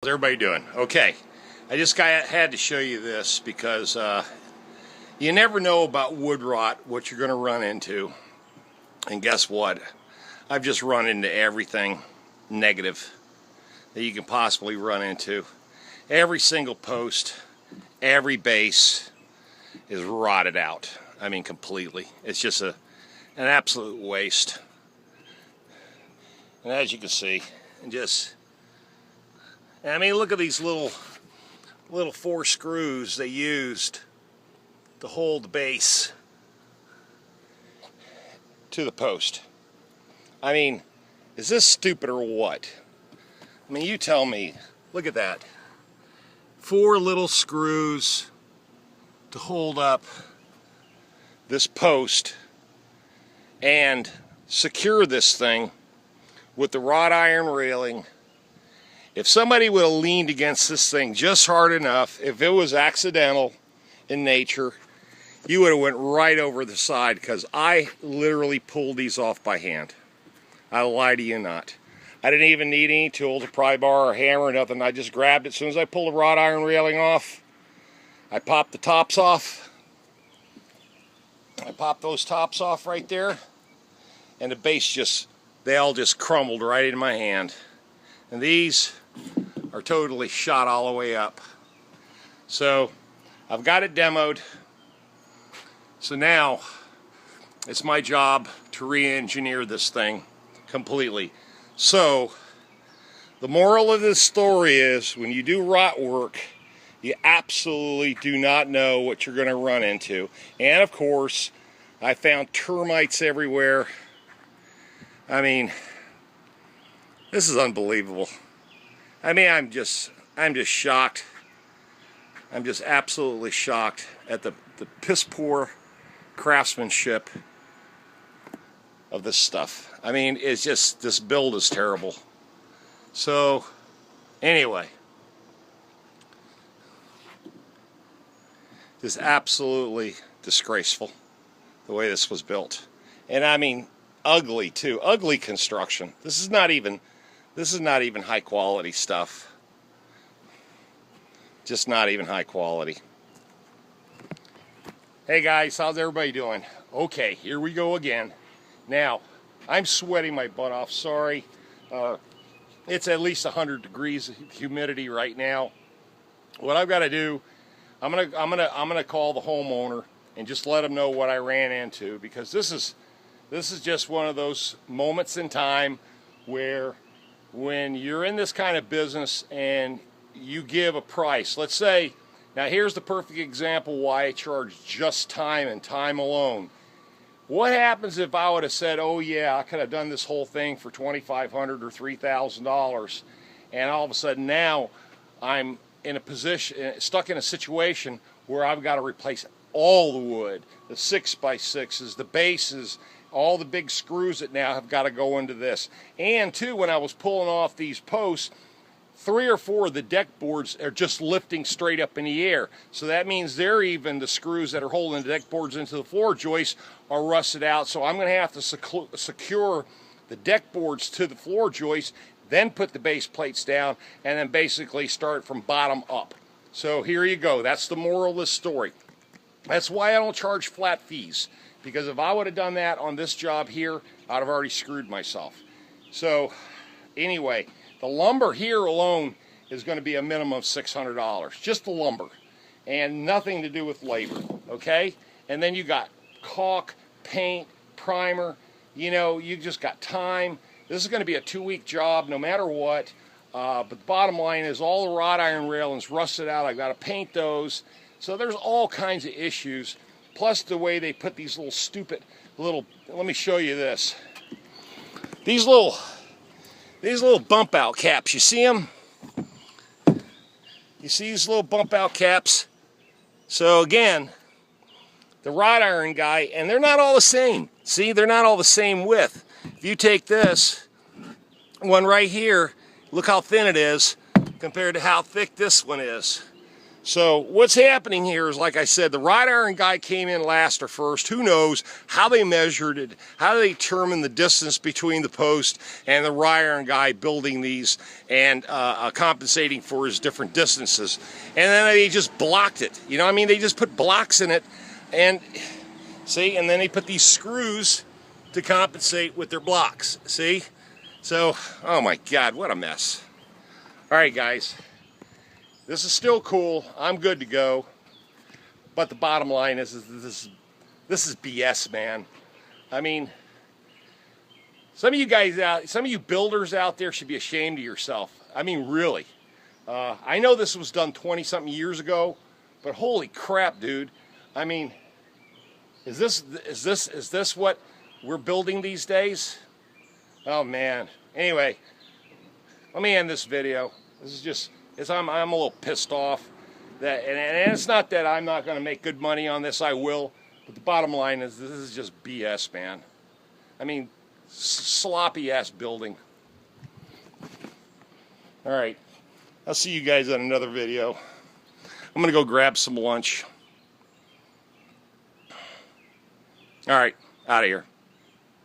How's everybody doing? Okay, I just had to show you this because you never know about wood rot, what you're going to run into. And guess what? I've just run into everything negative that you can possibly run into. Every single post, every base is rotted out. I mean, completely. It's just an absolute waste. And as you can see, I mean, look at these little 4 screws they used to hold the base to the post. I mean, is this stupid or what? I mean, you tell me. Look at that. 4 little screws to hold up this post and secure this thing with the wrought iron railing. If somebody would have leaned against this thing just hard enough, if it was accidental in nature, you would have went right over the side, because I literally pulled these off by hand. I lie to you not. I didn't even need any tools, a pry bar or a hammer or nothing. I just grabbed it. As soon as I pulled the wrought iron railing off, I popped the tops off. I popped those tops off right there, and the base they all just crumbled right in my hand. And these are totally shot all the way up. So I've got it demoed. So now it's my job to re-engineer this thing completely. So the moral of this story is, when you do rot work, you absolutely do not know what you're going to run into. And of course, I found termites everywhere. I mean, this is unbelievable. I mean, I'm just shocked. I'm just absolutely shocked at the piss poor craftsmanship of this stuff. I mean, it's just, this build is terrible. So, anyway, just absolutely disgraceful the way this was built. And I mean, ugly too. Ugly construction. This is not even high quality stuff. Just not even high quality. Hey guys, how's everybody doing? Okay, here we go again. Now, I'm sweating my butt off. Sorry. It's at least 100 degrees humidity right now. What I've got to do, I'm gonna call the homeowner and just let him know what I ran into, because this is just one of those moments in time where, when you're in this kind of business and you give a price, let's say, now here's the perfect example why I charge just time and time alone. What happens if I would have said, oh yeah, I could have done this whole thing for $2,500 or $3,000, and all of a sudden now I'm in a position, stuck in a situation where I've got to replace all the wood, the 6x6s, the bases, all the big screws that now have got to go into this. And too, when I was pulling off these posts, 3 or 4 of the deck boards are just lifting straight up in the air. So that means the screws that are holding the deck boards into the floor joists are rusted out. So I'm going to have to secure the deck boards to the floor joists, then put the base plates down, and then basically start from bottom up. So here you go. That's the moral of this story. That's why I don't charge flat fees. Because if I would have done that on this job here, I'd have already screwed myself. So anyway, the lumber here alone is going to be a minimum of $600. Just the lumber. And nothing to do with labor. Okay? And then you got caulk, paint, primer. You know, you just got time. This is going to be a 2-week job no matter what. But the bottom line is, all the wrought iron railings rusted out. I've got to paint those. So there's all kinds of issues. Plus the way they put these little stupid let me show you this. These little bump out caps, you see them? You see these little bump out caps? So again, the wrought iron guy, and they're not all the same. See, they're not all the same width. If you take this one right here, look how thin it is compared to how thick this one is. So what's happening here is, like I said, the wrought iron guy came in last or first. Who knows how they measured it, how they determined the distance between the post and the wrought iron guy building these and compensating for his different distances. And then they just blocked it. You know what I mean? They just put blocks in it and see, and then they put these screws to compensate with their blocks. See? So, oh my God, what a mess. All right, guys. This is still cool. I'm good to go. But the bottom line is this is BS, man. I mean, some of you guys some of you builders out there should be ashamed of yourself. I mean, really. I know this was done 20-something years ago, but holy crap, dude. I mean, is this what we're building these days? Oh man. Anyway, let me end this video. This is just. I'm a little pissed off that, and it's not that I'm not going to make good money on this. I will, but the bottom line is this is just BS, man. I mean, sloppy ass building. All right, I'll see you guys on another video. I'm gonna go grab some lunch. All right, out of here.